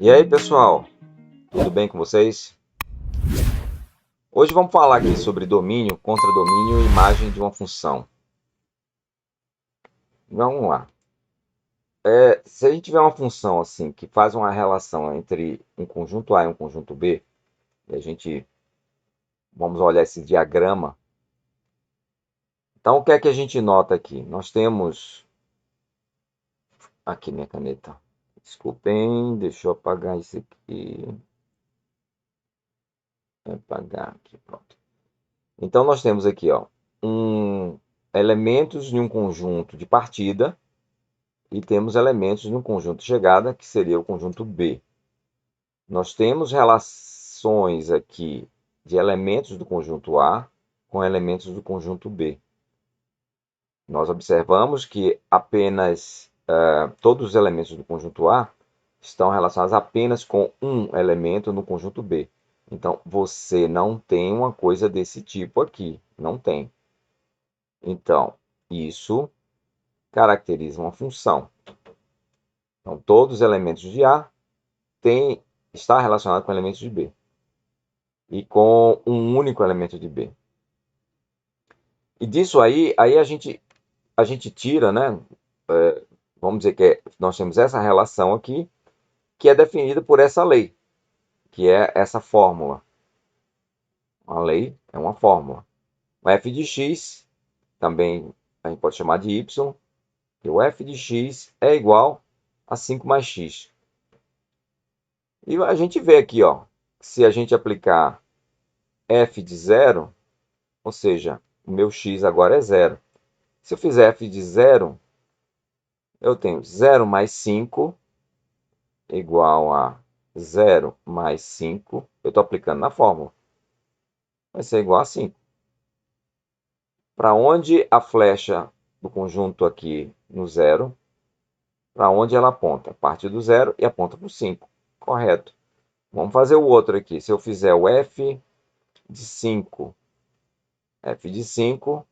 E aí, pessoal, tudo bem com vocês? Hoje vamos falar aqui sobre domínio, contradomínio e imagem de uma função. Vamos lá. Se a gente tiver uma função assim que faz uma relação entre um conjunto A e um conjunto B, e a gente vamos olhar esse diagrama. Então, o que é que a gente nota aqui? Nós temos aqui minha caneta. Desculpem, deixa eu apagar isso aqui. Vou apagar aqui, pronto. Então, nós temos aqui, ó, elementos de um conjunto de partida e temos elementos de um conjunto de chegada, que seria o conjunto B. Nós temos relações aqui de elementos do conjunto A com elementos do conjunto B. Nós observamos que apenas todos os elementos do conjunto A estão relacionados apenas com um elemento no conjunto B. Então, você não tem uma coisa desse tipo aqui. Não tem. Então, isso caracteriza uma função. Então, todos os elementos de A está relacionado com elementos de B. E com um único elemento de B. E disso aí a gente tira, né? Vamos dizer que nós temos essa relação aqui, que é definida por essa lei, que é essa fórmula. A lei é uma fórmula. O f de x, também a gente pode chamar de y, e o f de x é igual a 5 mais x. E a gente vê aqui, ó, se a gente aplicar f de zero, ou seja, o meu x agora é zero. Se eu fizer f de zero, eu tenho 0 mais 5 igual a 0 mais 5. Eu estou aplicando na fórmula. Vai ser igual a 5. Para onde a flecha do conjunto aqui no zero, para onde ela aponta? Parte do zero e aponta para o 5. Correto. Vamos fazer o outro aqui. Se eu fizer o f de 5, f de 5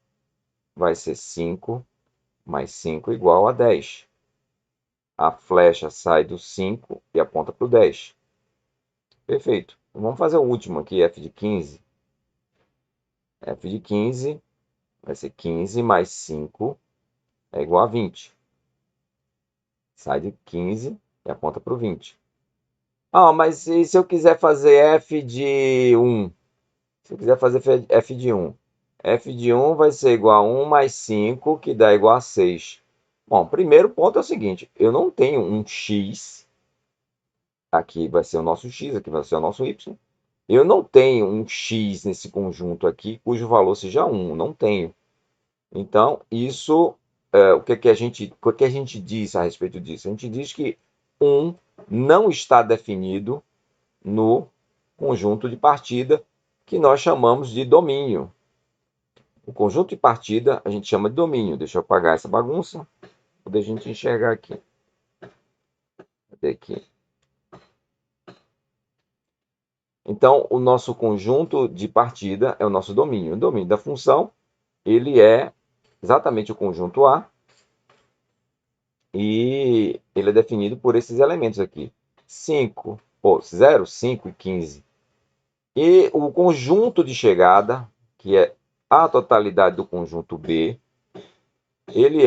vai ser 5 mais 5 igual a 10. A flecha sai do 5 e aponta para o 10. Perfeito. Vamos fazer o último aqui, f de 15. f de 15 vai ser 15 mais 5 é igual a 20. Sai de 15 e aponta para o 20. Ah, mas e se eu quiser fazer f de 1? Se eu quiser fazer f de 1. f de 1 vai ser igual a 1 mais 5, que dá igual a 6. Bom, primeiro ponto é o seguinte, eu não tenho um x, aqui vai ser o nosso x, aqui vai ser o nosso y. Eu não tenho um x nesse conjunto aqui, cujo valor seja 1, não tenho. Então, isso, o que a gente diz a respeito disso? A gente diz que 1 não está definido no conjunto de partida, que nós chamamos de domínio. O conjunto de partida a gente chama de domínio. Deixa eu apagar essa bagunça, para poder a gente enxergar aqui. Cadê aqui? Então, o nosso conjunto de partida é o nosso domínio. O domínio da função, ele é exatamente o conjunto A, e ele é definido por esses elementos aqui. 0, 5 e 15. E o conjunto de chegada, que é a totalidade do conjunto B, ele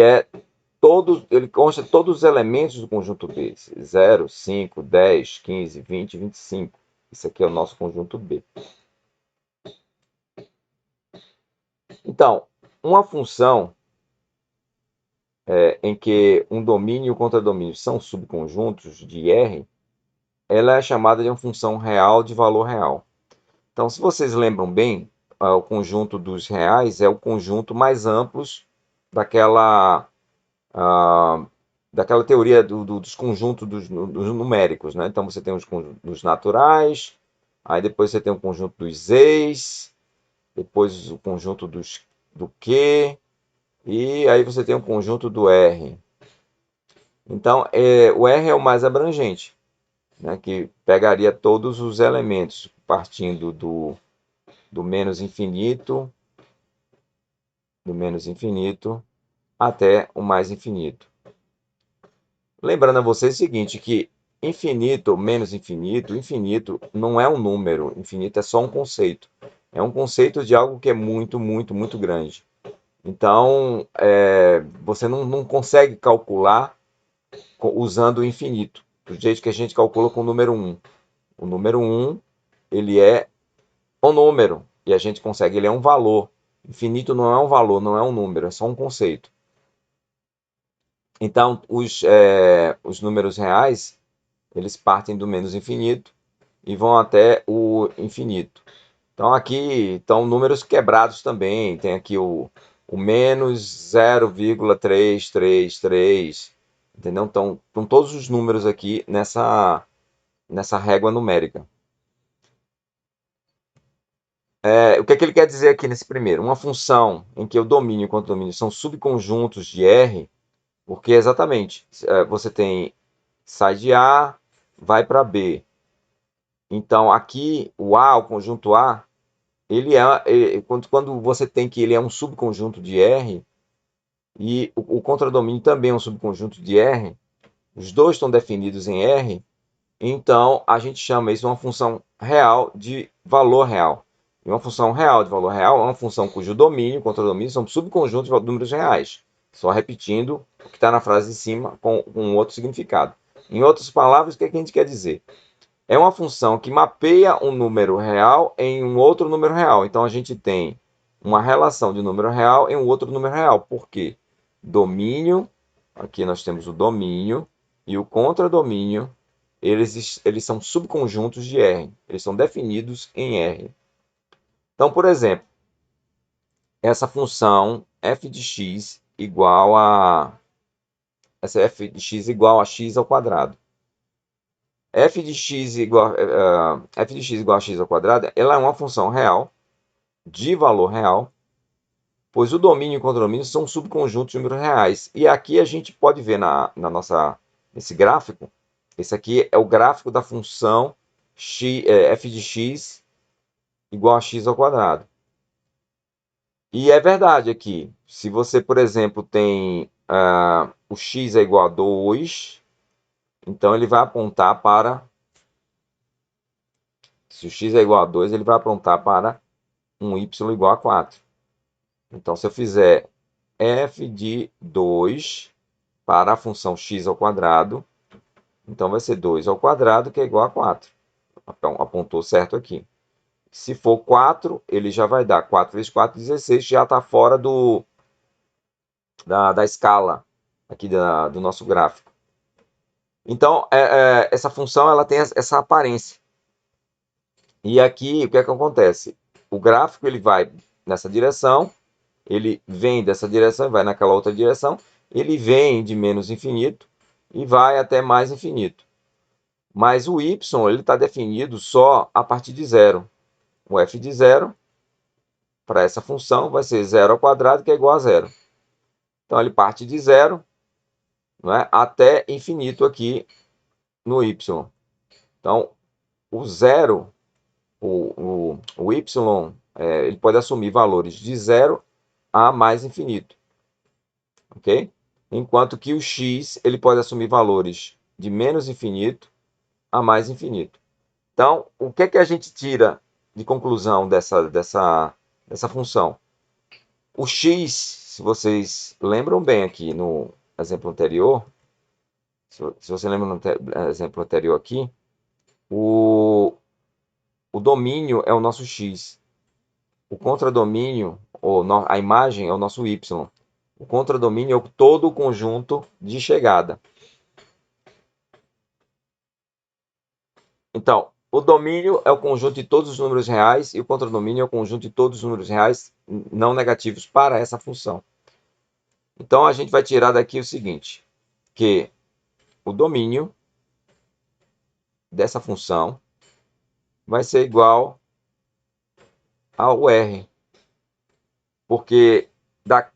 consta de todos os elementos do conjunto B. 0, 5, 10, 15, 20, 25. Isso aqui é o nosso conjunto B. Então, uma função em que um domínio e um contradomínio são subconjuntos de R, ela é chamada de uma função real de valor real. Então, se vocês lembram bem, o conjunto dos reais é o conjunto mais amplo daquela, daquela teoria dos conjuntos dos numéricos, né? Então, você tem os conjuntos naturais, aí depois você tem o conjunto dos ex, depois o conjunto do Q, e aí você tem o conjunto do R. Então, o R é o mais abrangente, né? Que pegaria todos os elementos, partindo do menos infinito até o mais infinito. Lembrando a vocês o seguinte, que infinito ou menos infinito, infinito não é um número, infinito é só um conceito. É um conceito de algo que é muito, muito, muito grande. Então, você não consegue calcular usando o infinito, do jeito que a gente calcula com o número um. O número um ele é um número, e a gente consegue, ele é um valor. Infinito não é um valor, não é um número, é só um conceito. Então, os números reais, eles partem do menos infinito e vão até o infinito. Então, aqui estão números quebrados também. Tem aqui o menos 0,333, entendeu? Então, estão todos os números aqui nessa régua numérica. O que é que ele quer dizer aqui nesse primeiro? Uma função em que o domínio e o contradomínio são subconjuntos de R, porque exatamente, você tem, sai de A, vai para B. Então, aqui, o A, o conjunto A, quando você tem que ele é um subconjunto de R, e o contradomínio também é um subconjunto de R, os dois estão definidos em R, então a gente chama isso de uma função real de valor real. E uma função real de valor real é uma função cujo domínio e contradomínio são subconjuntos de números reais. Só repetindo o que está na frase de cima com um outro significado. Em outras palavras, o que a gente quer dizer? É uma função que mapeia um número real em um outro número real. Então a gente tem uma relação de número real em um outro número real. Por quê? Domínio, aqui nós temos o domínio e o contradomínio, eles são subconjuntos de R. Eles são definidos em R. Então, por exemplo, essa função f de x igual a essa f de x igual a x ao quadrado. F de x igual, f de x igual a x ao quadrado, ela é uma função real, de valor real, pois o domínio e o contradomínio são subconjuntos de números reais. E aqui a gente pode ver nesse gráfico, esse aqui é o gráfico da função f de x igual a x ao quadrado. E é verdade aqui, se você, por exemplo, tem o x é igual a 2, então ele vai apontar para, se o x é igual a 2, ele vai apontar para um y igual a 4. Então, se eu fizer f de 2 para a função x ao quadrado, então vai ser 2 ao quadrado, que é igual a 4. Então, apontou certo aqui. Se for 4, ele já vai dar 4 vezes 4, 16, já está fora da escala aqui do nosso gráfico. Então, essa função ela tem essa aparência. E aqui, o que é que acontece? O gráfico ele vai nessa direção, ele vem dessa direção, vai naquela outra direção, ele vem de menos infinito e vai até mais infinito. Mas o y ele está definido só a partir de zero. O f de zero, para essa função, vai ser zero ao quadrado, que é igual a zero. Então, ele parte de zero, não é, até infinito aqui no y. Então, o zero, o y, ele pode assumir valores de zero a mais infinito. Ok? Enquanto que o x ele pode assumir valores de menos infinito a mais infinito. Então, o que é que a gente tira de conclusão dessa função? O x, se vocês lembram bem aqui no exemplo anterior, se você lembra no exemplo anterior aqui, o domínio é o nosso x. O contradomínio, ou a imagem, é o nosso y. O contradomínio é todo o conjunto de chegada. Então, o domínio é o conjunto de todos os números reais e o contradomínio é o conjunto de todos os números reais não negativos para essa função. Então, a gente vai tirar daqui o seguinte, que o domínio dessa função vai ser igual ao R, porque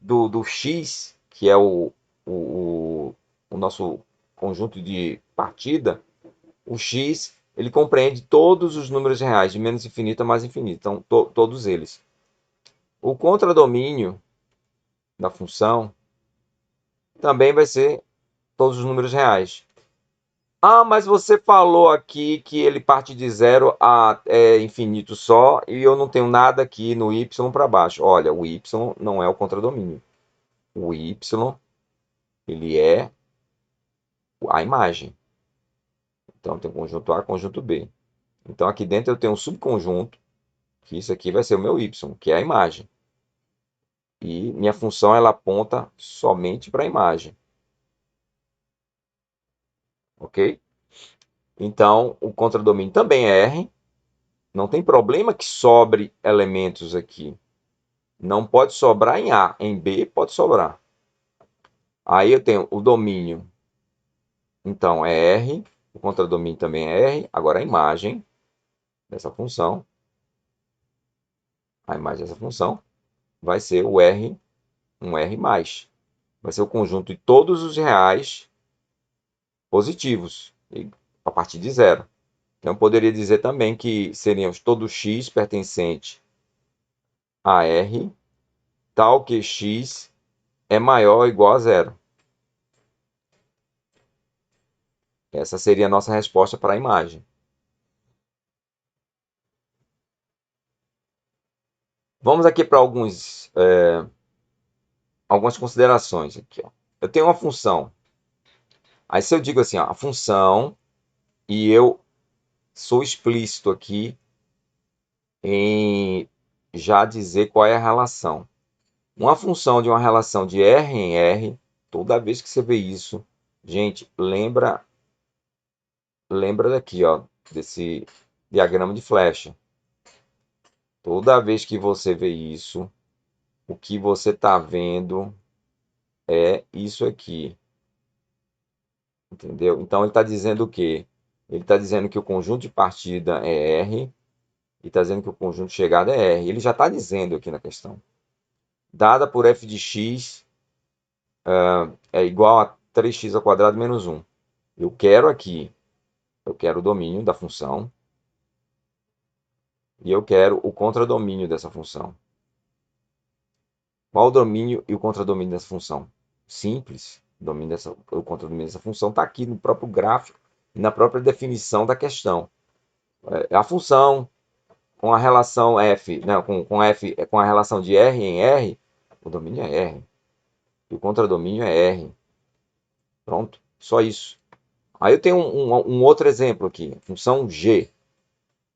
do x, que é o nosso conjunto de partida, o x ele compreende todos os números reais, de menos infinito a mais infinito, então todos eles. O contradomínio da função também vai ser todos os números reais. Ah, mas você falou aqui que ele parte de zero a infinito só e eu não tenho nada aqui no y para baixo. Olha, o y não é o contradomínio. O y, ele é a imagem. Então tem o conjunto A, conjunto B. Então aqui dentro eu tenho um subconjunto, que isso aqui vai ser o meu y, que é a imagem. E minha função ela aponta somente para a imagem. Ok? Então o contradomínio também é R. Não tem problema que sobre elementos aqui. Não pode sobrar em A. Em B pode sobrar. Aí eu tenho o domínio. Então é R. O contradomínio também é R. Agora a imagem dessa função. A imagem dessa função vai ser o R, um R mais. Vai ser o conjunto de todos os reais positivos, a partir de zero. Então, eu poderia dizer também que seriam todos x pertencente a R, tal que x é maior ou igual a zero. Essa seria a nossa resposta para a imagem. Vamos aqui para algumas considerações. Aqui, ó. Eu tenho uma função. Aí se eu digo assim, ó, a função, e eu sou explícito aqui em já dizer qual é a relação. Uma função de uma relação de R em R, toda vez que você vê isso, gente, lembra daqui, ó, desse diagrama de flecha. Toda vez que você vê isso, o que você está vendo é isso aqui, entendeu? Então ele está dizendo o quê? Ele está dizendo que o conjunto de partida é R e está dizendo que o conjunto de chegada é R. Ele já está dizendo aqui na questão. Dada por f de x é igual a 3x ao quadrado menos 1. Eu quero aqui, eu quero o domínio da função e eu quero o contradomínio dessa função. Qual o domínio e o contradomínio dessa função? Simples. O contradomínio dessa função está aqui no próprio gráfico e na própria definição da questão. É a função com a relação f, não, com a relação de R em R, o domínio é R. E o contradomínio é R. Pronto, só isso. Aí eu tenho um outro exemplo aqui, função g.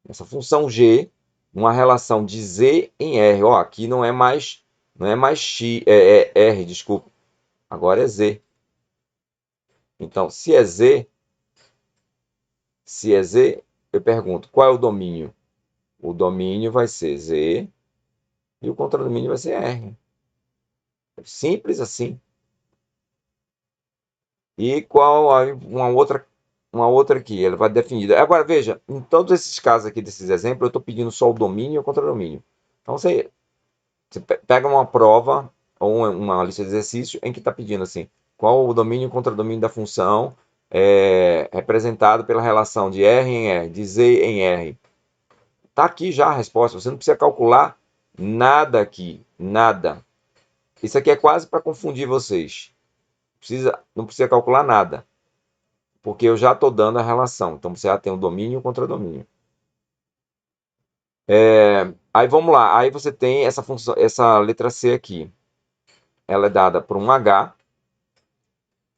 Essa função g, uma relação de z em r. Ó, aqui não é mais x, r, desculpa. Agora é z. Então, se é z, eu pergunto, qual é o domínio? O domínio vai ser z e o contradomínio vai ser r. Simples assim. E qual uma outra aqui, ela vai definir. Agora, veja, em todos esses casos aqui, desses exemplos, eu estou pedindo só o domínio e o contradomínio. Então, você pega uma prova ou uma lista de exercícios em que está pedindo assim, qual o domínio e o contradomínio da função representado pela relação de R em R, de Z em R. Está aqui já a resposta, você não precisa calcular nada aqui, nada. Isso aqui é quase para confundir vocês. Não precisa calcular nada, porque eu já estou dando a relação. Então você já tem o domínio e o contradomínio. Aí vamos lá, aí você tem essa função, essa letra C aqui. Ela é dada por um H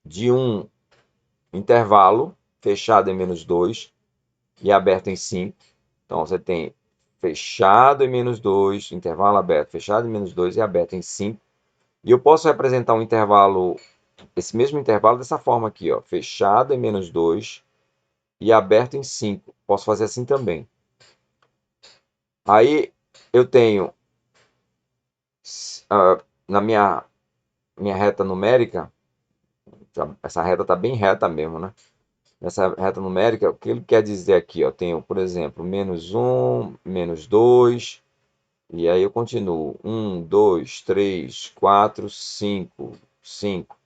de um intervalo fechado em menos 2 e aberto em 5. Então você tem fechado em menos 2, intervalo aberto, fechado em menos 2 e aberto em 5. E eu posso representar um intervalo, esse mesmo intervalo dessa forma aqui, ó, fechado em menos 2 e aberto em 5. Posso fazer assim também. Aí eu tenho na minha reta numérica, essa reta está bem reta mesmo, né? Nessa reta numérica, o que ele quer dizer aqui? Eu tenho, por exemplo, menos 1, menos 2, e aí eu continuo. 1, 2, 3, 4, 5, 5.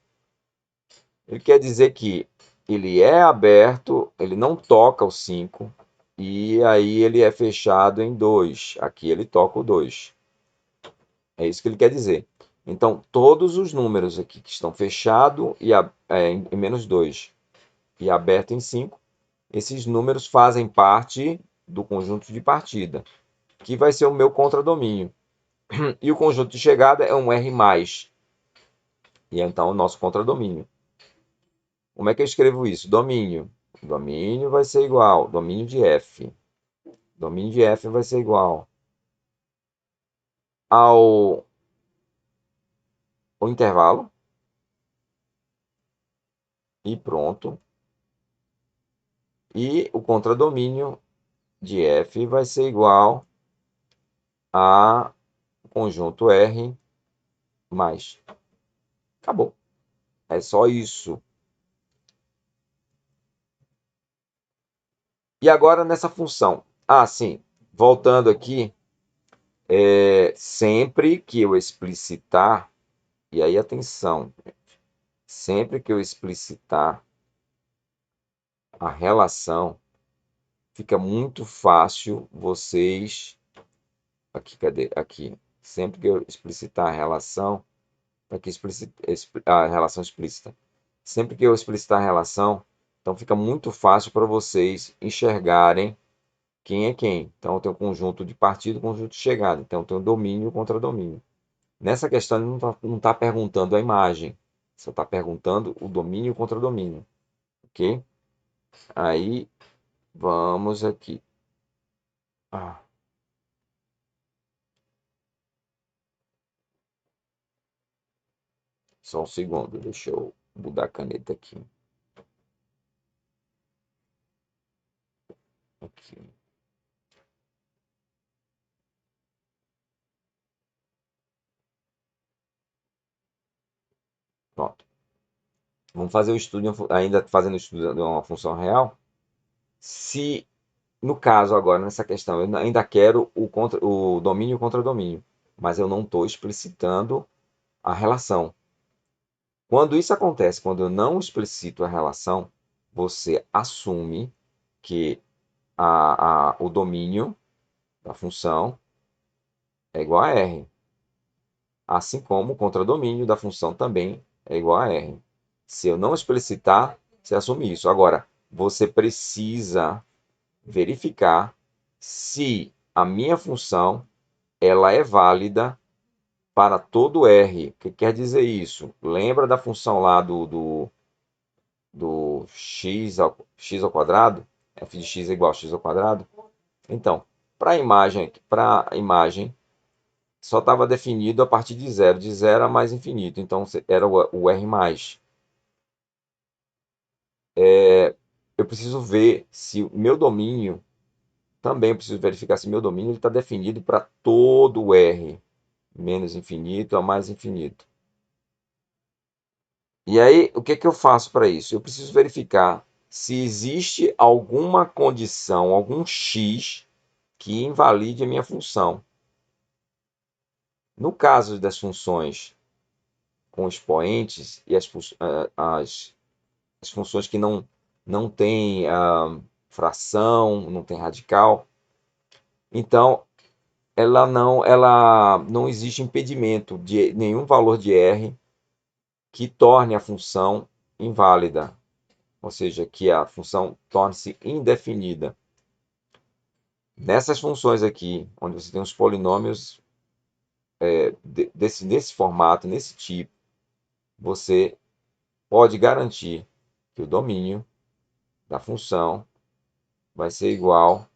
Ele quer dizer que ele é aberto, ele não toca o 5, e aí ele é fechado em 2. Aqui ele toca o 2. É isso que ele quer dizer. Então, todos os números aqui que estão fechados em menos 2 e aberto em 5, esses números fazem parte do conjunto de partida, que vai ser o meu contradomínio. E o conjunto de chegada é um R+, e então o nosso contradomínio. Como é que eu escrevo isso? Domínio. Domínio vai ser igual, domínio de F. Domínio de F vai ser igual ao intervalo. E pronto. E o contradomínio de F vai ser igual a conjunto R mais. Acabou. É só isso. E agora nessa função. Ah, sim. Voltando aqui, sempre que eu explicitar, e aí atenção, sempre que eu explicitar a relação, fica muito fácil vocês. Aqui, cadê? Aqui. Sempre que eu explicitar a relação, aqui a relação explícita. Sempre que eu explicitar a relação, então fica muito fácil para vocês enxergarem quem é quem. Então eu tenho conjunto de partido e conjunto de chegada. Então eu tenho domínio contra domínio. Nessa questão ele não tá perguntando a imagem, só está perguntando o domínio contra domínio. Ok? Aí vamos aqui. Ah, só um segundo, deixa eu mudar a caneta aqui. Aqui. Pronto. Vamos fazer o estudo, ainda fazendo o estudo de uma função real. Se, no caso agora, nessa questão, eu ainda quero o domínio contra domínio, mas eu não estou explicitando a relação. Quando isso acontece, quando eu não explicito a relação, você assume que o domínio da função é igual a R, assim como o contradomínio da função também é igual a R. Se eu não explicitar, você assume isso. Agora, você precisa verificar se a minha função ela é válida para todo R. O que quer dizer isso? Lembra da função lá do x ao quadrado? F de x é igual a x ao quadrado? Então, para a imagem só estava definido a partir de zero a mais infinito. Então, era o R+. Eu preciso ver se o meu domínio, também eu preciso verificar se meu domínio está definido para todo o R, menos infinito a mais infinito. E aí, o que que eu faço para isso? Eu preciso verificar se existe alguma condição, algum x que invalide a minha função. No caso das funções com expoentes e as funções que não têm fração, não tem radical, então ela não existe impedimento de nenhum valor de R que torne a função inválida, ou seja, que a função torne-se indefinida. Nessas funções aqui, onde você tem os polinômios desse formato, nesse tipo, você pode garantir que o domínio da função vai ser igual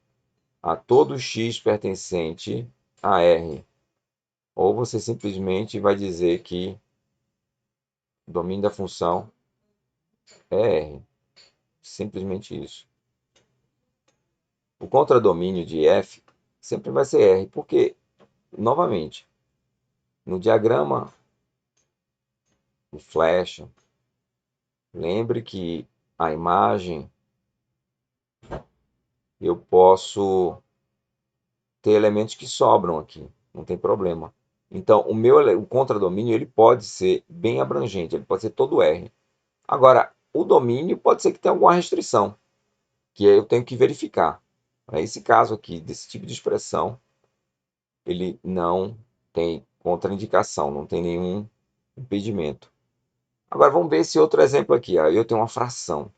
a todo x pertencente a R. Ou você simplesmente vai dizer que o domínio da função é R. Simplesmente isso. O contradomínio de F sempre vai ser R, porque, novamente, no diagrama de flecha, lembre que a imagem eu posso ter elementos que sobram aqui, não tem problema. Então, o contradomínio ele pode ser bem abrangente, ele pode ser todo R. Agora, o domínio pode ser que tenha alguma restrição, que eu tenho que verificar. Para esse caso aqui, desse tipo de expressão, ele não tem contraindicação, não tem nenhum impedimento. Agora, vamos ver esse outro exemplo aqui. Eu tenho uma fração.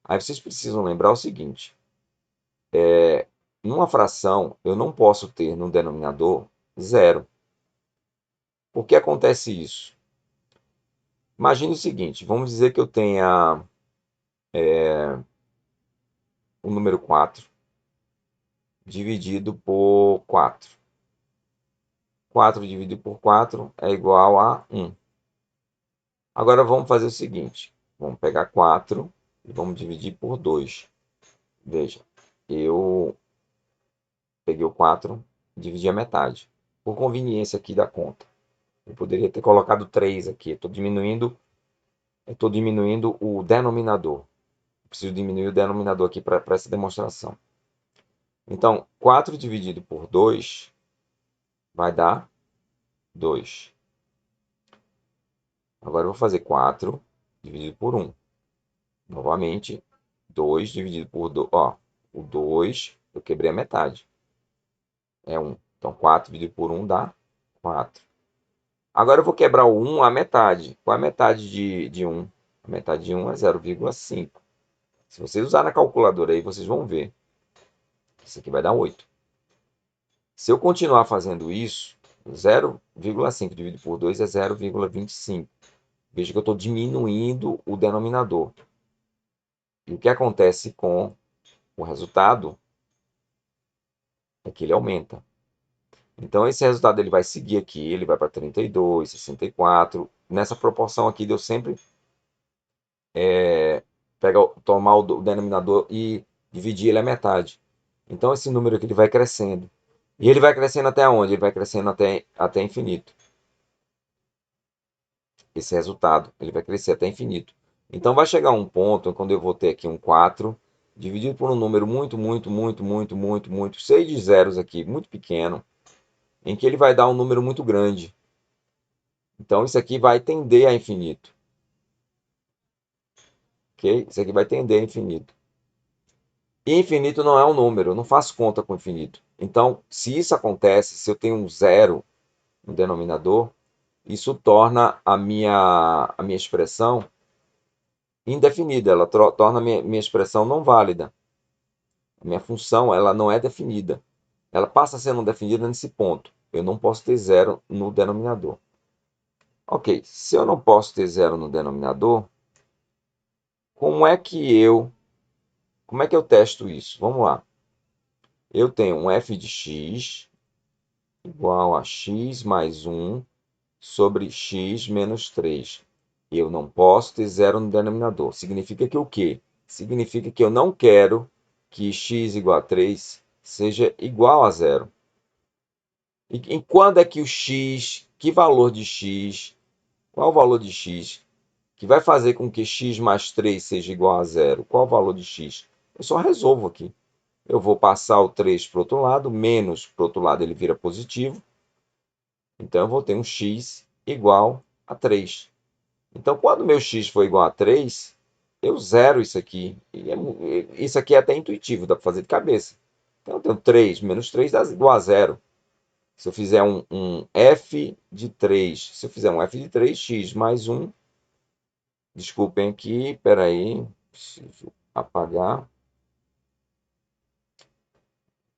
Aí vocês precisam lembrar o seguinte: numa fração, eu não posso ter no denominador zero. Por que acontece isso? Imagine o seguinte: vamos dizer que eu tenha o número 4 dividido por 4. 4 dividido por 4 é igual a 1. Agora vamos fazer o seguinte: vamos pegar 4 e vamos dividir por 2. Veja, eu peguei o 4 e dividi a metade. Por conveniência aqui da conta. Eu poderia ter colocado 3 aqui. Eu estou diminuindo o denominador. Preciso diminuir o denominador aqui para essa demonstração. Então, 4 dividido por 2 vai dar 2. Agora eu vou fazer 4 dividido por 1. Novamente, 2 dividido por 2. Ó, o 2 eu quebrei a metade. É 1. Então, 4 dividido por 1 dá 4. Agora eu vou quebrar o 1 à metade. Qual é a metade de 1? A metade de 1 é 0,5. Se vocês usarem na calculadora aí, vocês vão ver. Isso aqui vai dar 8. Se eu continuar fazendo isso, 0,5 dividido por 2 é 0,25. Veja que eu estou diminuindo o denominador. E o que acontece com o resultado é que ele aumenta. Então, esse resultado ele vai seguir aqui, ele vai para 32, 64. Nessa proporção aqui, deu sempre tomar o denominador e dividir ele à metade. Então, esse número aqui ele vai crescendo. E ele vai crescendo até onde? Ele vai crescendo até infinito. Esse resultado, ele vai crescer até infinito. Então, vai chegar um ponto, quando eu vou ter aqui um 4, dividido por um número muito, cheio de zeros aqui, muito pequeno, em que ele vai dar um número muito grande. Então, isso aqui vai tender a infinito. Ok? Isso aqui vai tender a infinito. E infinito não é um número, eu não faço conta com infinito. Então, se isso acontece, se eu tenho um zero no denominador, isso torna a minha expressão indefinida, ela torna a minha expressão não válida. A minha função ela não é definida. Ela passa a ser não definida nesse ponto. Eu não posso ter zero no denominador. Ok, se eu não posso ter zero no denominador, como é que eu testo isso? Vamos lá. Eu tenho um f de x igual a x mais 1 sobre x menos 3. Eu não posso ter zero no denominador. Significa que o quê? Significa que eu não quero que x igual a 3 seja igual a zero. E quando é que o x, que valor de x, qual o valor de x que vai fazer com que x mais 3 seja igual a zero? Qual o valor de x? Eu só resolvo aqui. Eu vou passar o 3 para o outro lado, menos para o outro lado ele vira positivo. Então, eu vou ter um x igual a 3. Então, quando meu x for igual a 3, eu zero isso aqui. Isso aqui é até intuitivo, dá para fazer de cabeça. Então, eu tenho 3 menos 3 dá igual a zero. Se eu fizer um f de 3, se eu fizer um f de 3, x mais 1, desculpem aqui, espera aí, preciso apagar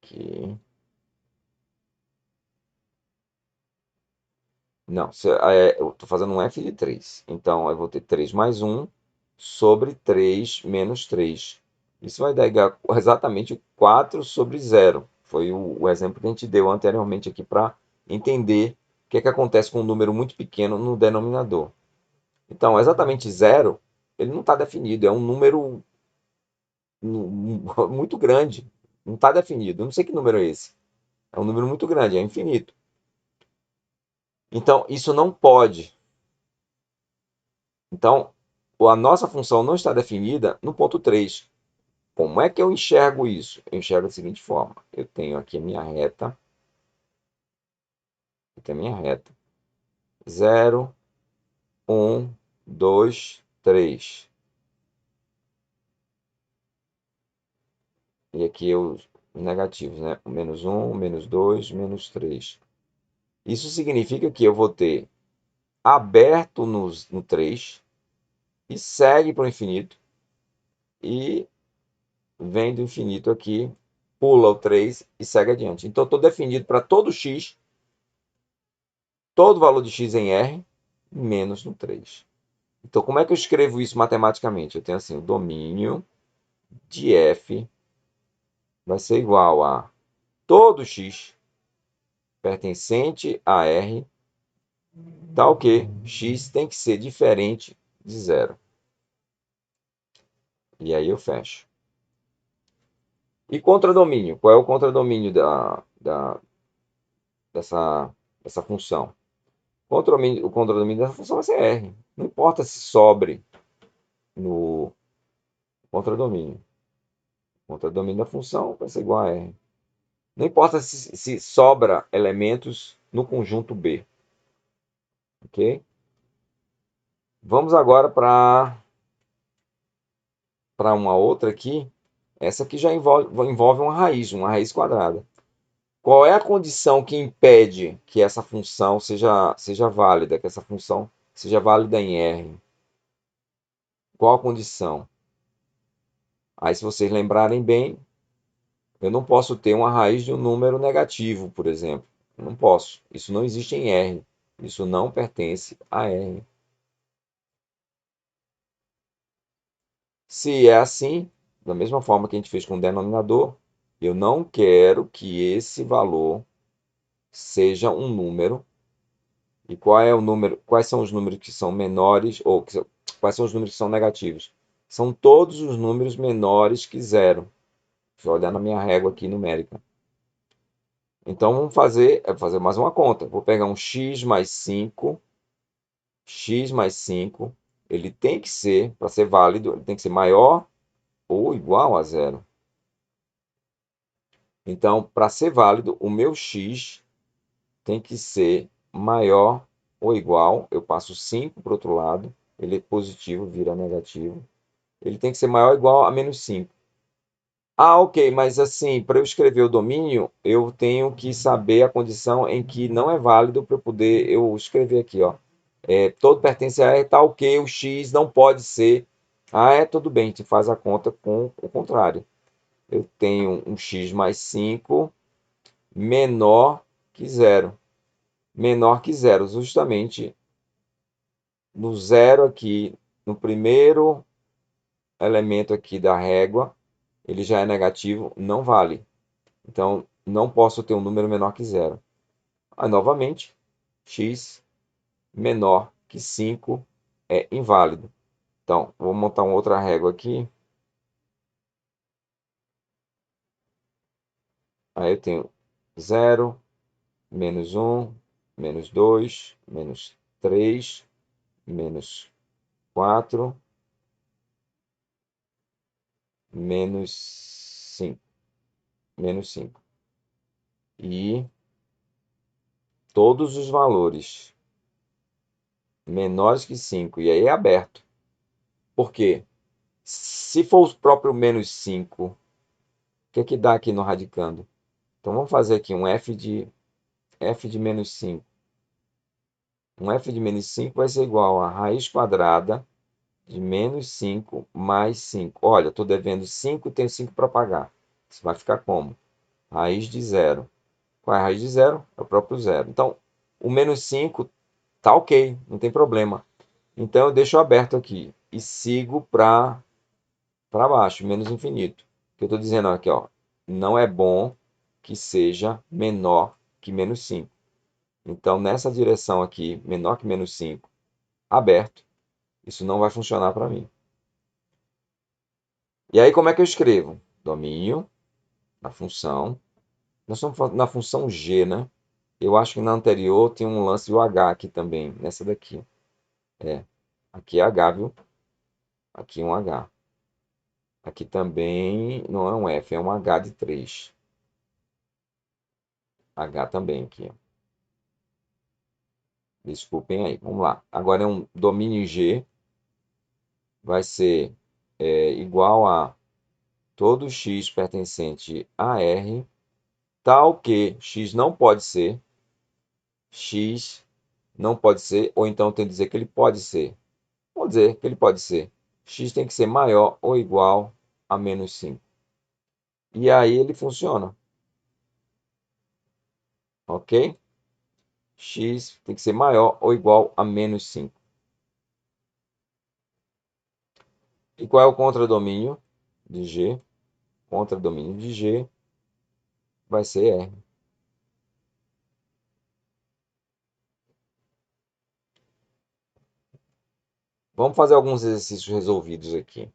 aqui. Não, eu estou fazendo um f de 3. Então, eu vou ter 3 mais 1 sobre 3 menos 3. Isso vai dar exatamente 4 sobre 0. Foi o exemplo que a gente deu anteriormente aqui para entender o que é que acontece com um número muito pequeno no denominador. Então, exatamente 0, ele não está definido, é um número muito grande. Não está definido. Eu não sei que número é esse. É um número muito grande, é infinito. Então, isso não pode. Então, a nossa função não está definida no ponto 3. Como é que eu enxergo isso? Eu enxergo da seguinte forma. Eu tenho aqui a minha reta. Eu tenho a minha reta. 0, 1, 2, 3. E aqui os negativos, né? Menos 1, menos 2, menos 3. Isso significa que eu vou ter aberto no 3 e segue para o infinito. e vem do infinito aqui, pula o 3 e segue adiante. Então, estou definido para todo x, todo valor de x em R, menos no 3. Então, como é que eu escrevo isso matematicamente? Eu tenho assim, o domínio de f vai ser igual a todo x pertencente a R, tal que x tem que ser diferente de zero. E aí eu fecho. E contradomínio? Qual é o contradomínio dessa função? O contradomínio dessa função vai ser R. Não importa se sobre no contradomínio. O contradomínio da função vai ser igual a R. Não importa se sobra elementos no conjunto B. Ok? Vamos agora para uma outra aqui. Essa aqui já envolve uma raiz quadrada. Qual é a condição que impede que essa função seja válida, que essa função seja válida em R? Qual a condição? Aí, se vocês lembrarem bem, eu não posso ter uma raiz de um número negativo, por exemplo. Não posso. Isso não existe em R. Isso não pertence a R. Se é assim, da mesma forma que a gente fez com o denominador, eu não quero que esse valor seja um número. E qual é o número? Quais são os números que são menores ou quais são os números que são negativos? São todos os números menores que zero. Deixa eu olhar na minha régua aqui numérica. Então vamos fazer mais uma conta. Vou pegar um x mais 5. X mais 5, ele tem que ser, para ser válido, ele tem que ser maior ou igual a zero. Então, para ser válido, o meu x tem que ser maior ou igual. Eu passo 5 para o outro lado, ele é positivo, vira negativo. Ele tem que ser maior ou igual a menos 5. Ah, ok, mas assim, para eu escrever o domínio, eu tenho que saber a condição em que não é válido para eu escrever aqui, ó. Todo pertence a R tal que o x não pode ser. Ah, tudo bem, a gente faz a conta com o contrário. Eu tenho um x mais 5 menor que zero. Menor que zero, justamente no zero aqui, no primeiro elemento aqui da régua, ele já é negativo, não vale. Então, não posso ter um número menor que zero. Aí, novamente, x menor que 5 é inválido. Então, vou montar uma outra régua aqui. Aí eu tenho 0, menos 1, menos 2, menos 3, menos 4, menos 5. Menos 5. E todos os valores menores que 5, e aí é aberto. Por quê? Se for o próprio menos 5, o que é que dá aqui no radicando? Então vamos fazer aqui um f de menos 5. Um f de menos 5 vai ser igual a raiz quadrada de menos 5 mais 5. Olha, estou devendo 5 e tenho 5 para pagar. Isso vai ficar como? Raiz de zero. Qual é a raiz de zero? É o próprio zero. Então, o menos 5 tá ok, não tem problema. Então, eu deixo aberto aqui e sigo para baixo, menos infinito. O que eu estou dizendo aqui, ó, não é bom que seja menor que menos 5. Então, nessa direção aqui, menor que menos 5, aberto, isso não vai funcionar para mim. E aí, como é que eu escrevo? Domínio da função. Nós estamos na função g, né? Eu acho que na anterior tem um lance do h aqui também, nessa daqui. Aqui é h, viu? Aqui é um h. Aqui também não é um f, é um h de 3. H também aqui, ó. Desculpem aí, vamos lá. Agora é um domínio g, vai ser igual a todo x pertencente a R, tal que x não pode ser, ou então tem que dizer que ele pode ser. Vou dizer que ele pode ser. x tem que ser maior ou igual a menos 5. E aí ele funciona. Ok? X tem que ser maior ou igual a menos 5. E qual é o contradomínio de G? Contradomínio de G vai ser R. Vamos fazer alguns exercícios resolvidos aqui.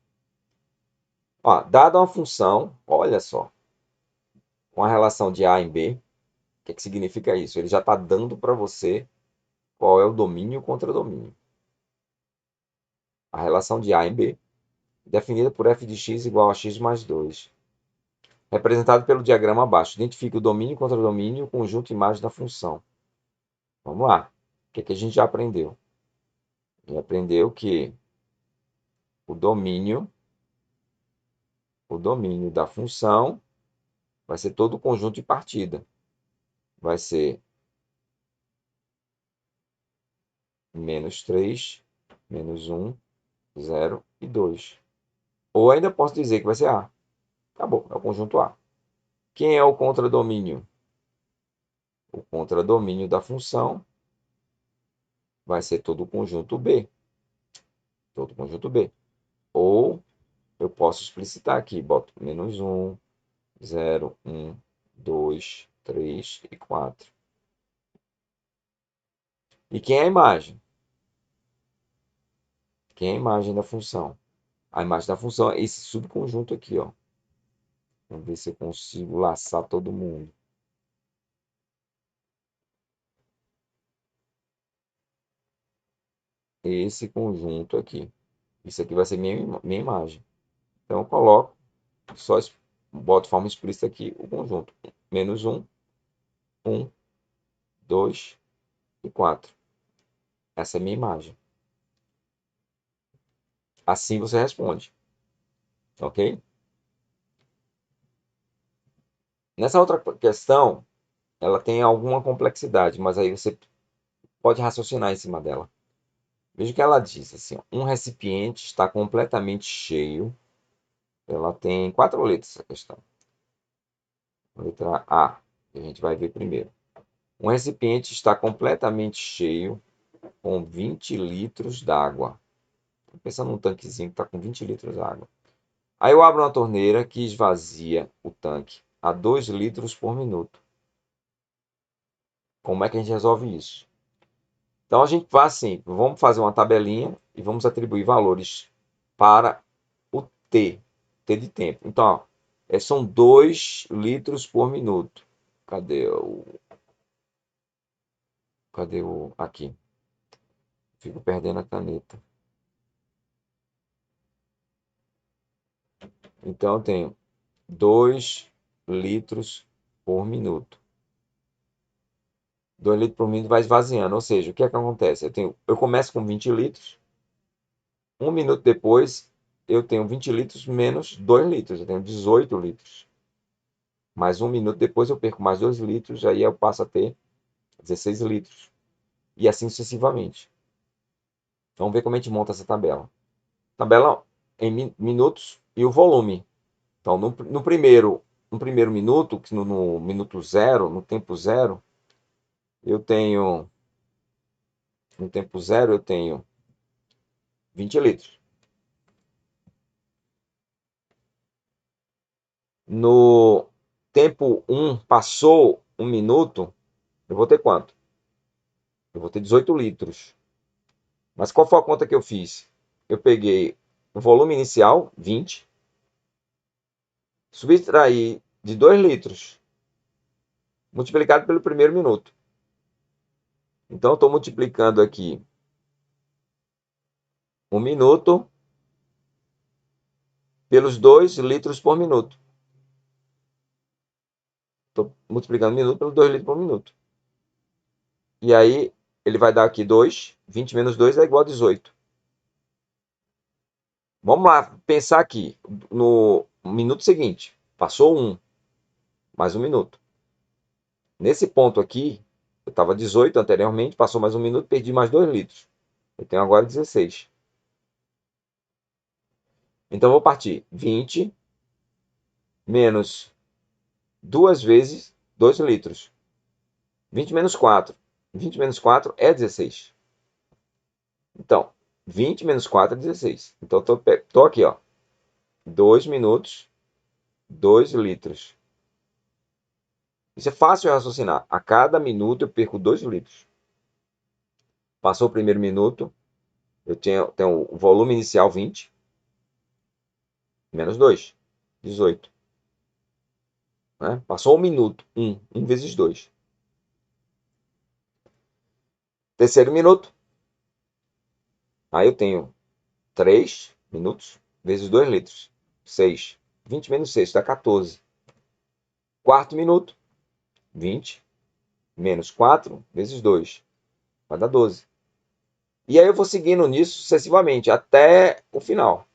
Ó, dada uma função, olha só, com a relação de A em B, o que significa isso? Ele já está dando para você qual é o domínio e o contradomínio. A relação de A em B, definida por f de x igual a x mais 2. Representado pelo diagrama abaixo. Identifique o domínio e o contradomínio e o conjunto imagem da função. Vamos lá. O que a gente já aprendeu? A gente aprendeu que o domínio da função vai ser todo o conjunto de partida. Vai ser menos 3, menos 1, 0 e 2. Ou ainda posso dizer que vai ser A. Acabou, é o conjunto A. Quem é o contradomínio? O contradomínio da função vai ser todo o conjunto B. Todo o conjunto B. Ou eu posso explicitar aqui, boto menos 1, 0, 1, 2, 3 e 4. E quem é a imagem? Quem é a imagem da função? A imagem da função é esse subconjunto aqui, ó. Vamos ver se eu consigo laçar todo mundo. Esse conjunto aqui. Isso aqui vai ser minha imagem. Então, eu coloco, só boto de forma explícita aqui o conjunto. Menos 1, 1, 2 e 4. Essa é a minha imagem. Assim você responde. Ok? Nessa outra questão, ela tem alguma complexidade, mas aí você pode raciocinar em cima dela. Veja o que ela diz, assim, ó, um recipiente está completamente cheio. Ela tem 4 letras essa questão. Letra A, que a gente vai ver primeiro. Um recipiente está completamente cheio com 20 litros d'água. Estou pensando num tanquezinho que está com 20 litros de água. Aí eu abro uma torneira que esvazia o tanque a 2 litros por minuto. Como é que a gente resolve isso? Então a gente faz assim, vamos fazer uma tabelinha e vamos atribuir valores para o T de tempo. Então, ó, são 2 litros por minuto. Cadê o aqui? Fico perdendo a caneta. Então eu tenho 2 litros por minuto. 2 litros por minuto vai esvaziando, ou seja, o que é que acontece? Eu começo com 20 litros, 1 minuto depois eu tenho 20 litros menos 2 litros, eu tenho 18 litros. Mais 1 minuto depois eu perco mais 2 litros, aí eu passo a ter 16 litros. E assim sucessivamente. Vamos ver como a gente monta essa tabela. Tabela em minutos e o volume. Então, no primeiro minuto, no minuto zero, no tempo zero, eu tenho, no tempo zero, eu tenho 20 litros. No tempo 1, passou 1 minuto, eu vou ter quanto? Eu vou ter 18 litros. Mas qual foi a conta que eu fiz? Eu peguei o volume inicial, 20, subtraí de 2 litros, multiplicado pelo primeiro minuto. Então, eu estou multiplicando aqui 1 minuto pelos 2 litros por minuto. Estou multiplicando minuto pelos 2 litros por minuto. E aí, ele vai dar aqui 2. 20 menos 2 é igual a 18. Vamos lá, pensar aqui. No minuto seguinte, passou 1, mais 1 minuto. Nesse ponto aqui, eu estava 18 anteriormente, passou mais 1 minuto, perdi mais 2 litros. Eu tenho agora 16. Então, eu vou partir 20 menos 2 vezes 2 litros. 20 menos 4. 20 menos 4 é 16. Então, 20 menos 4 é 16. Então, estou aqui, ó. 2 minutos, 2 litros. Isso é fácil de raciocinar. A cada minuto eu perco 2 litros. Passou o primeiro minuto, eu tenho o volume inicial 20, menos 2, 18. Né? Passou um minuto, 1 vezes 2. Terceiro minuto, aí eu tenho 3 minutos vezes 2 litros, 6. 20 menos 6 dá 14. Quarto minuto, 20 menos 4 vezes 2, vai dar 12. E aí eu vou seguindo nisso sucessivamente, até o final.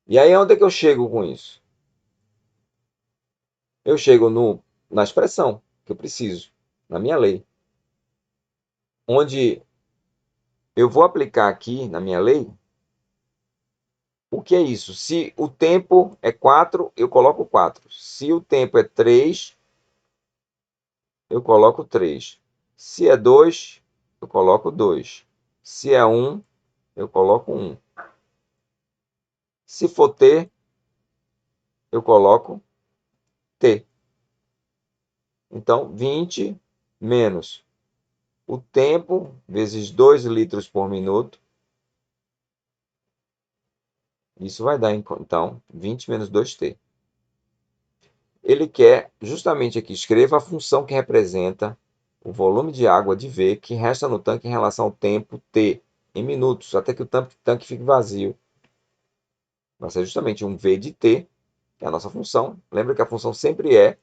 E aí onde é que eu chego com isso? Eu chego na expressão que eu preciso, na minha lei. Onde eu vou aplicar aqui na minha lei, o que é isso? Se o tempo é 4, eu coloco 4. Se o tempo é 3, eu coloco 3. Se é 2, eu coloco 2. Se é 1, eu coloco 1. Se for T, eu coloco T. Então, 20 menos o tempo vezes 2 litros por minuto. Isso vai dar, então, 20 menos 2T. Ele quer, justamente aqui, escreva a função que representa o volume de água de V que resta no tanque em relação ao tempo T, em minutos, até que o tanque fique vazio. Vai ser justamente um V de T, que é a nossa função. Lembra que a função sempre é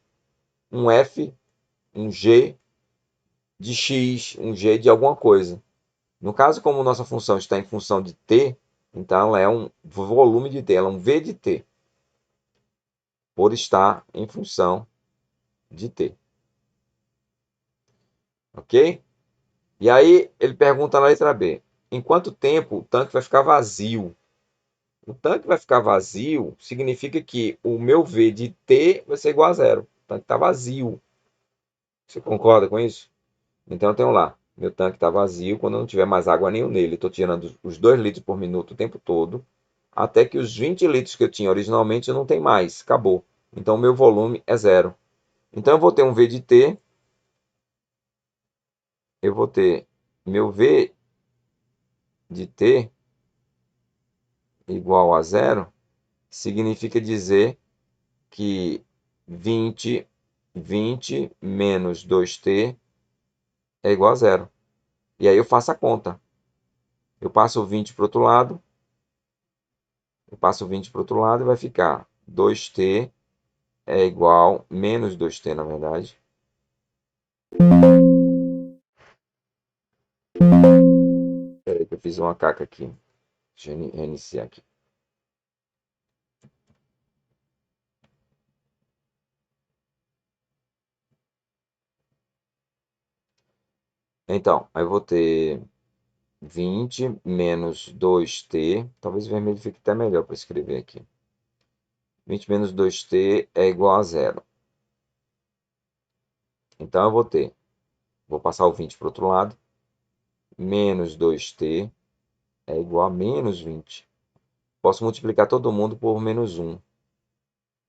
um F, um G de X, um G de alguma coisa. No caso, como nossa função está em função de T, então ela é um volume de T, ela é um V de T, por estar em função de T. Ok? E aí ele pergunta na letra B, em quanto tempo o tanque vai ficar vazio? O tanque vai ficar vazio significa que o meu V de T vai ser igual a zero. O tanque está vazio. Você concorda com isso? Então eu tenho lá, meu tanque está vazio quando eu não tiver mais água nenhuma nele. Estou tirando os 2 litros por minuto o tempo todo, até que os 20 litros que eu tinha originalmente eu não tenho mais, acabou. Então o meu volume é zero. Então eu vou ter um V de T, eu vou ter meu V de T igual a zero, significa dizer que 20 menos 2T é igual a zero. E aí eu faço a conta. Eu passo o 20 para o outro lado, eu passo o 20 para o outro lado e vai ficar 2T é igual, menos 2T na verdade. Espera aí que eu fiz uma caca aqui. Deixa eu reiniciar aqui. Então, aí eu vou ter 20 menos 2T. Talvez o vermelho fique até melhor para escrever aqui. 20 menos 2T é igual a zero. Então eu vou passar o 20 para o outro lado. Menos 2T é igual a menos 20. Posso multiplicar todo mundo por menos 1,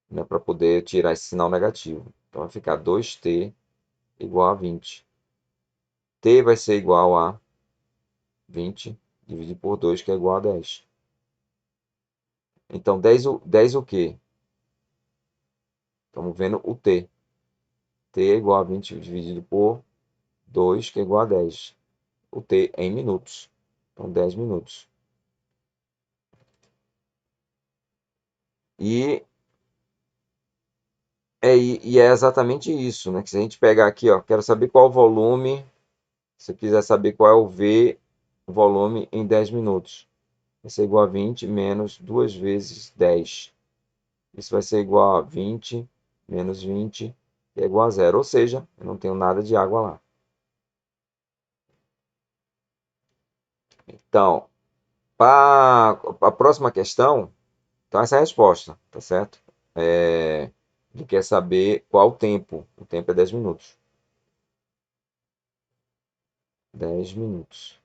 né, para poder tirar esse sinal negativo. Então vai ficar 2T igual a 20. T vai ser igual a 20 dividido por 2, que é igual a 10. Então 10 o quê? Estamos vendo o T. T é igual a 20 dividido por 2, que é igual a 10. O T é em minutos. Então 10 minutos. E e é exatamente isso, né? Que se a gente pegar aqui, ó, quero saber qual o volume, se quiser saber qual é o V, o volume em 10 minutos. Vai ser igual a 20 menos 2 vezes 10. Isso vai ser igual a 20 menos 20, que é igual a zero. Ou seja, eu não tenho nada de água lá. Então, para a próxima questão, Então, essa é a resposta, tá certo? Ele quer saber qual o tempo. O tempo é 10 minutos. 10 minutos.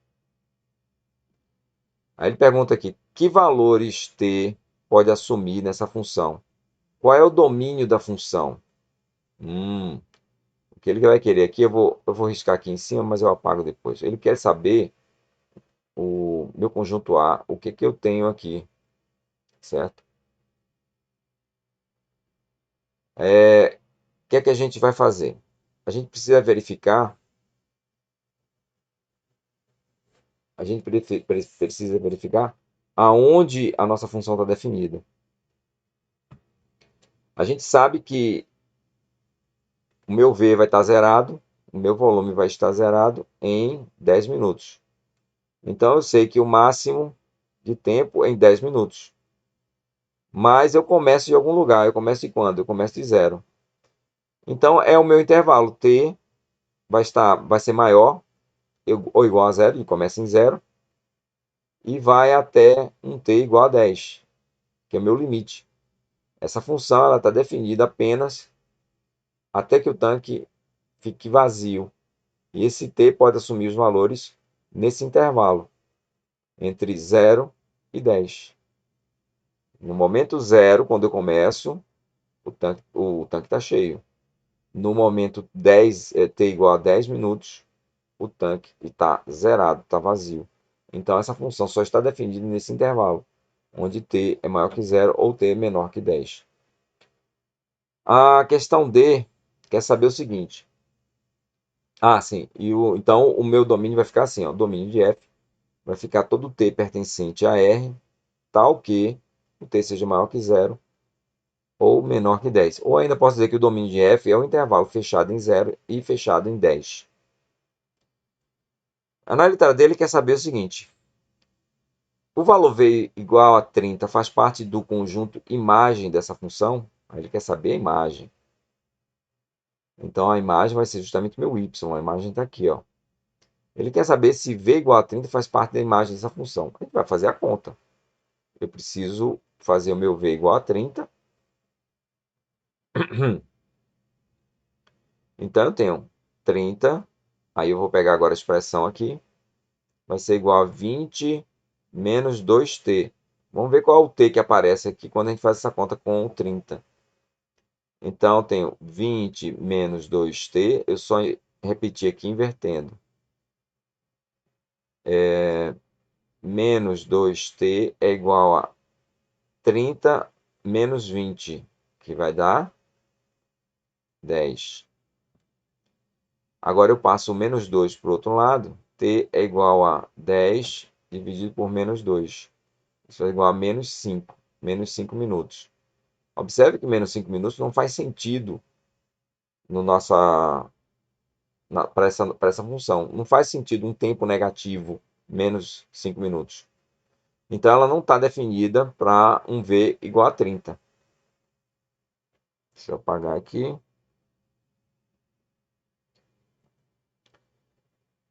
Aí ele pergunta aqui, que valores t pode assumir nessa função? Qual é o domínio da função? O que ele vai querer aqui, eu vou riscar aqui em cima, mas eu apago depois. Ele quer saber o meu conjunto A, o que que eu tenho aqui, certo? O que é que a gente vai fazer? A gente precisa verificar, a gente precisa verificar aonde a nossa função está definida. A gente sabe que o meu V vai estar zerado, o meu volume vai estar zerado em 10 minutos. Então eu sei que o máximo de tempo é em 10 minutos. Mas eu começo de algum lugar. Eu começo de quando? Eu começo de zero. Então é o meu intervalo. T vai ser maior ou igual a zero. Ele começa em zero e vai até um t igual a 10, que é o meu limite. Essa função está definida apenas até que o tanque fique vazio. E esse t pode assumir os valores nesse intervalo, entre zero e 10. No momento zero, quando eu começo, o tanque está cheio. No momento 10, t igual a 10 minutos, o tanque está zerado, está vazio. Então, essa função só está definida nesse intervalo, onde t é maior que zero ou t é menor que 10. A questão D quer saber o seguinte. Sim. Então, o meu domínio vai ficar assim, ó, domínio de f vai ficar todo t pertencente a R, tal que o t seja maior que zero ou menor que 10. Ou ainda posso dizer que o domínio de f é o intervalo fechado em zero e fechado em 10. Na letra D, ele quer saber o seguinte. O valor V igual a 30 faz parte do conjunto imagem dessa função? Aí ele quer saber a imagem. Então, a imagem vai ser justamente meu y. A imagem está aqui, ó. Ele quer saber se V igual a 30 faz parte da imagem dessa função. A gente vai fazer a conta. Eu preciso fazer o meu V igual a 30. Então, eu tenho 30. Aí eu vou pegar agora a expressão aqui. Vai ser igual a 20 menos 2t. Vamos ver qual é o t que aparece aqui quando a gente faz essa conta com o 30. Então, eu tenho 20 menos 2t. Eu só repeti aqui invertendo. Menos 2t é igual a 30 menos 20, que vai dar 10. Agora eu passo o menos 2 para o outro lado. T é igual a 10 dividido por menos 2. Isso é igual a menos 5. Menos 5 minutos. Observe que menos 5 minutos não faz sentido no para essa função. Não faz sentido um tempo negativo menos 5 minutos. Então, ela não está definida para um V igual a 30. Deixa eu apagar aqui.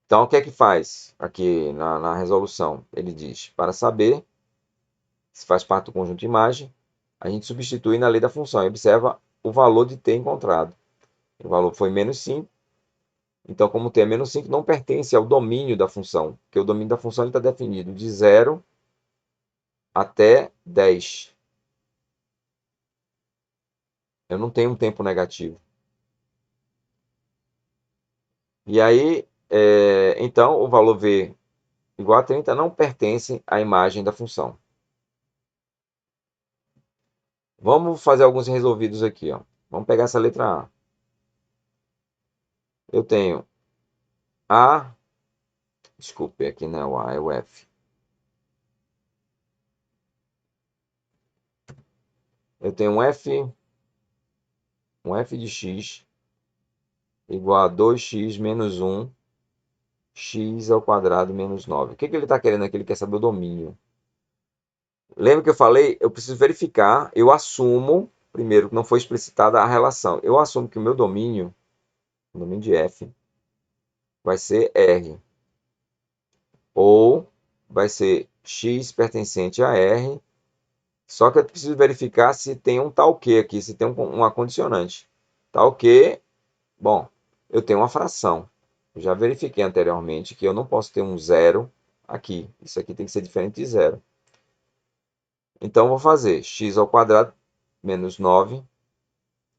Então, o que é que faz aqui na resolução? Ele diz, para saber se faz parte do conjunto de imagem, a gente substitui na lei da função e observa o valor de t encontrado. O valor foi menos 5. Então, como t é menos 5, não pertence ao domínio da função, porque o domínio da função está definido de 0 até 10. Eu não tenho um tempo negativo. E aí, então, o valor v igual a 30 não pertence à imagem da função. Vamos fazer alguns resolvidos aqui, ó. Vamos pegar essa letra A. Eu tenho A, desculpe, aqui não é o A, é o F. Eu tenho um F de x igual a 2x menos 1, x ao quadrado menos 9. O que ele está querendo aqui? Ele quer saber o domínio. Lembra que eu falei? Eu preciso verificar, eu assumo, primeiro, que não foi explicitada a relação. Eu assumo que o meu domínio, o domínio de f, vai ser R. Ou vai ser x pertencente a R Só que eu preciso verificar se tem um tal que aqui, se tem uma condicionante. Tal que, bom, eu tenho uma fração. Eu já verifiquei anteriormente que eu não posso ter um zero aqui. Isso aqui tem que ser diferente de zero. Então, vou fazer x ao quadrado menos 9.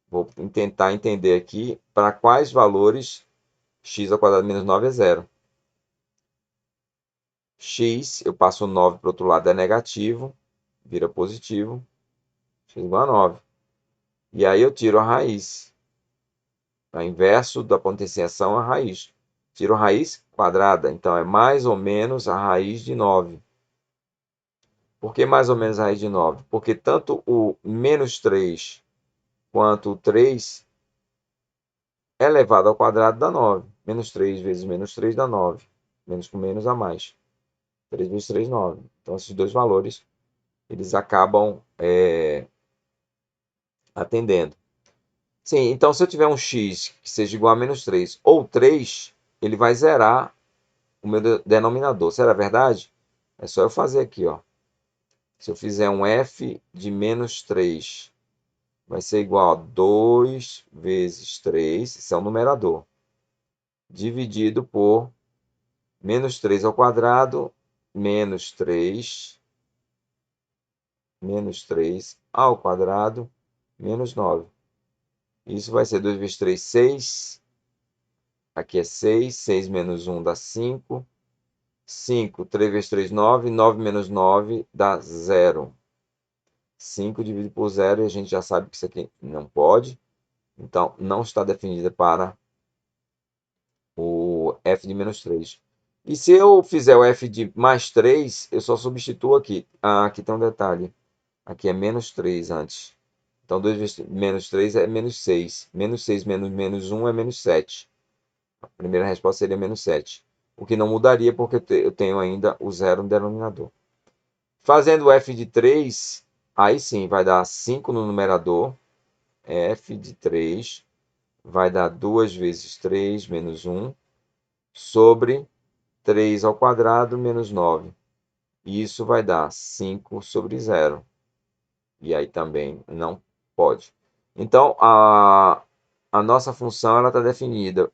Vou tentar entender aqui para quais valores x ao quadrado menos 9 é zero. X, eu passo o 9 para o outro lado, é negativo, vira positivo, x igual a 9. E aí eu tiro a raiz. O inverso da potenciação é a raiz. Tiro a raiz quadrada, então é mais ou menos a raiz de 9. Por que mais ou menos a raiz de 9? Porque tanto o menos 3 quanto o 3 elevado ao quadrado dá 9. Menos 3 vezes menos 3 dá 9. Menos com menos a mais. 3 vezes 3, 9. Então, esses dois valores, eles acabam atendendo. Sim, então se eu tiver um x que seja igual a menos 3 ou 3, ele vai zerar o meu denominador. Será verdade? É só eu fazer aqui, ó. Se eu fizer um f de menos 3, vai ser igual a 2 vezes 3, isso é o numerador, dividido por menos 3 ao quadrado, menos 3 ao quadrado, menos 9. Isso vai ser 2 vezes 3, 6. Aqui é 6. 6 menos 1 dá 5. 5, 3 vezes 3, 9. 9 menos 9 dá 0. 5 dividido por 0 e a gente já sabe que isso aqui não pode. Então, não está definida para o f de menos 3. E se eu fizer o f de mais 3, eu só substituo aqui. Ah, aqui tem um detalhe. Aqui é menos 3 antes. Então, 2 vezes menos 3 é menos 6. Menos 6 menos menos 1 é menos 7. A primeira resposta seria menos 7. O que não mudaria porque eu tenho ainda o zero no denominador. Fazendo o f de 3, aí sim vai dar 5 no numerador. F de 3 vai dar 2 vezes 3 menos 1 sobre 3 ao quadrado menos 9. Isso vai dar 5 sobre 0. E aí também não pode. Então, a nossa função ela está definida.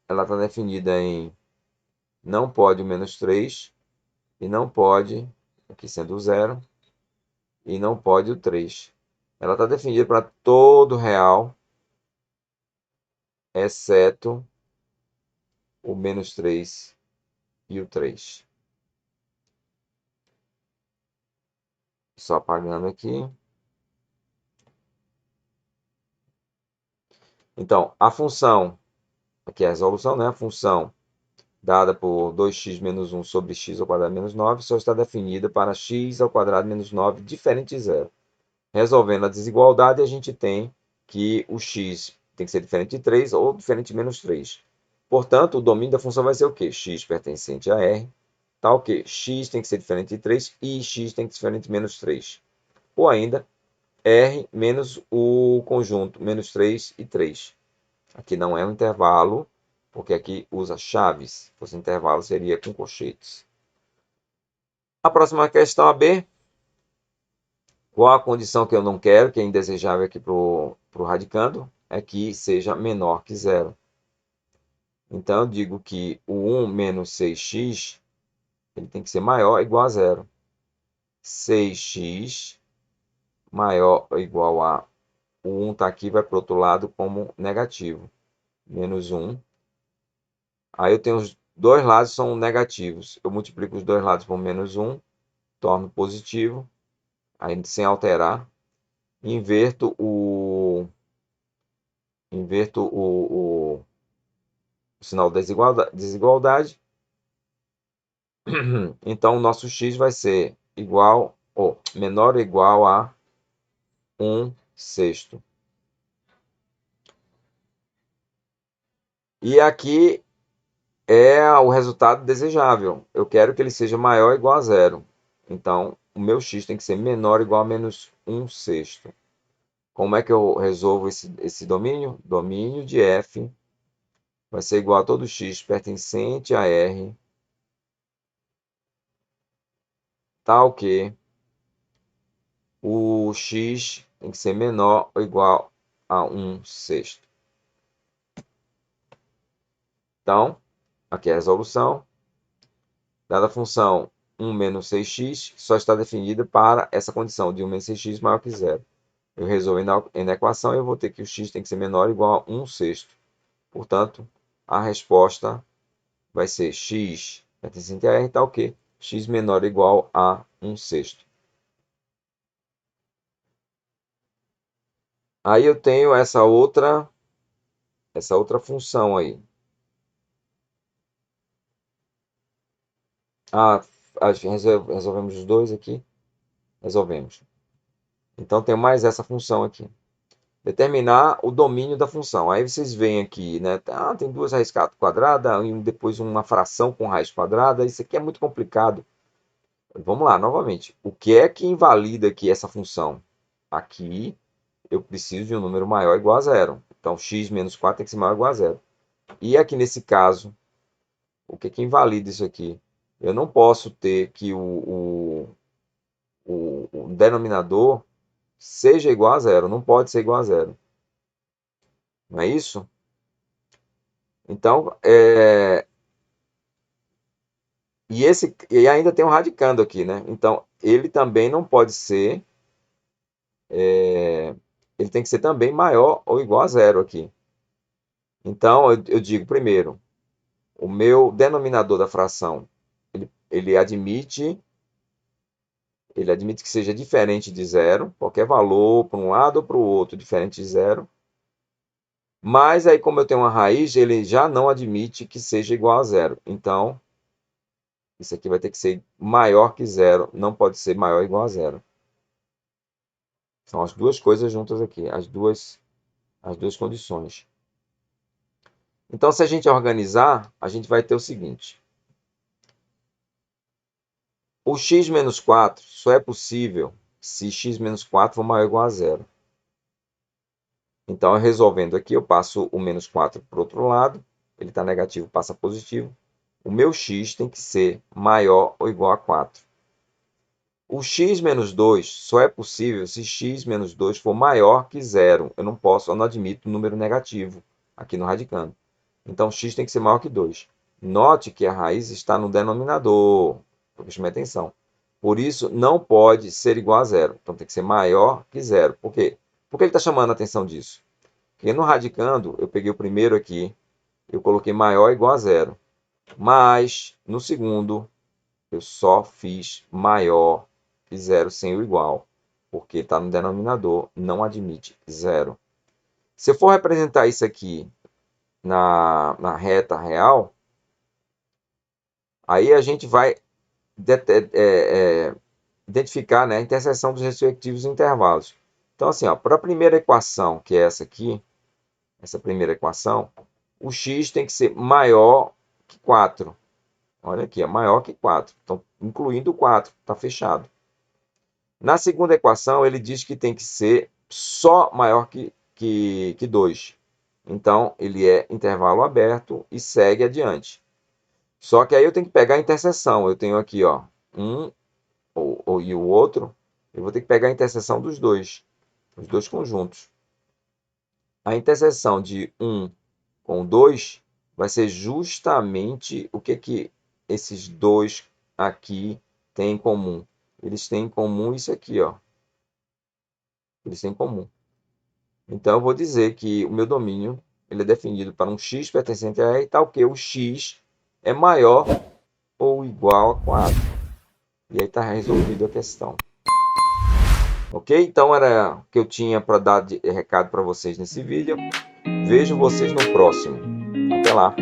Ela está definida em não pode o menos 3 e não pode, aqui sendo o 0, e não pode o 3. Ela está definida para todo real, exceto o menos 3 e o 3. Só apagando aqui. Então, a função, aqui é a resolução, né? A função dada por 2x menos 1 sobre x ao quadrado menos 9 só está definida para x ao quadrado menos 9 diferente de zero. Resolvendo a desigualdade, a gente tem que o x tem que ser diferente de 3 ou diferente de menos 3. Portanto, o domínio da função vai ser o quê? X pertencente a R, tal que x tem que ser diferente de 3 e x tem que ser diferente de menos 3. Ou ainda, R menos o conjunto menos 3 e 3. Aqui não é um intervalo, porque aqui usa chaves. Se fosse intervalo, seria com colchetes. A próxima questão, a B. Qual a condição que eu não quero, que é indesejável aqui para o radicando? É que seja menor que zero. Então, eu digo que o 1 menos 6x ele tem que ser maior ou igual a zero. 6x maior ou igual a... O 1 está aqui, vai para o outro lado como negativo. Menos 1. Aí eu tenho os dois lados são negativos. Eu multiplico os dois lados por menos 1, torno positivo, aí sem alterar. Inverto o sinal da desigualdade. Então, o nosso x vai ser igual, ou menor ou igual a 1/6. E aqui é o resultado desejável. Eu quero que ele seja maior ou igual a zero. Então, o meu x tem que ser menor ou igual a menos 1/6. Como é que eu resolvo esse domínio? Domínio de f vai ser igual a todo x pertencente a R, tal que o x tem que ser menor ou igual a 1/6. Então, aqui é a resolução. Dada a função 1 menos 6x, só está definida para essa condição de 1 menos 6x maior que zero. Eu resolvo na equação e eu vou ter que o x tem que ser menor ou igual a 1/6. Portanto, a resposta vai ser x pertencente a R, está o quê? X menor ou igual a 1/6. Aí eu tenho essa outra função aí. Resolvemos os dois aqui? Resolvemos. Então, tem mais essa função aqui. Determinar o domínio da função. Aí vocês veem aqui, né? Tem duas raízes quadradas, e depois uma fração com raiz quadrada. Isso aqui é muito complicado. Vamos lá, novamente. O que é que invalida aqui essa função? Aqui, eu preciso de um número maior ou igual a zero. Então, x menos 4 tem que ser maior ou igual a zero. E aqui nesse caso, o que é que invalida isso aqui? Eu não posso ter que o denominador seja igual a zero. Não pode ser igual a zero. Não é isso? Então, e ainda tem um radicando aqui, né? Então, ele também não pode ser, ele tem que ser também maior ou igual a zero aqui. Então, eu digo primeiro, o meu denominador da fração, ele admite que seja diferente de zero, qualquer valor para um lado ou para o outro diferente de zero. Mas aí, como eu tenho uma raiz, ele já não admite que seja igual a zero. Então, isso aqui vai ter que ser maior que zero, não pode ser maior ou igual a zero. São as duas coisas juntas aqui, as duas condições. Então, se a gente organizar, a gente vai ter o seguinte. O x menos 4 só é possível se x menos 4 for maior ou igual a zero. Então, resolvendo aqui, eu passo o menos 4 para o outro lado. Ele está negativo, passa positivo. O meu x tem que ser maior ou igual a 4. O x menos 2 só é possível se x menos 2 for maior que zero. Eu não admito número negativo aqui no radicando. Então, x tem que ser maior que 2. Note que a raiz está no denominador. Preste atenção. Por isso, não pode ser igual a zero. Então, tem que ser maior que zero. Por quê? Por que ele está chamando a atenção disso? Porque no radicando, eu peguei o primeiro aqui, eu coloquei maior ou igual a zero. Mas, no segundo, eu só fiz maior que zero sem o igual. Porque está no denominador, não admite zero. Se eu for representar isso aqui na reta real, aí a gente vai identificar, né, a interseção dos respectivos intervalos. Então, assim, para a primeira equação, que é essa aqui, essa primeira equação, o x tem que ser maior que 4. Olha aqui, é maior que 4. Então, incluindo o 4, está fechado. Na segunda equação, ele diz que tem que ser só maior que 2. Então, ele é intervalo aberto e segue adiante. Só que aí eu tenho que pegar a interseção. Eu tenho aqui, ó, e o outro. Eu vou ter que pegar a interseção dos dois. Os dois conjuntos. A interseção de 1 com 2 vai ser justamente o que esses dois aqui têm em comum. Eles têm em comum isso aqui, ó. Eles têm em comum. Então, eu vou dizer que o meu domínio ele é definido para um x pertencente a R, tal que o x é maior ou igual a 4. E aí está resolvida a questão. Ok? Então, era o que eu tinha para dar de recado para vocês nesse vídeo. Vejo vocês no próximo. Até lá!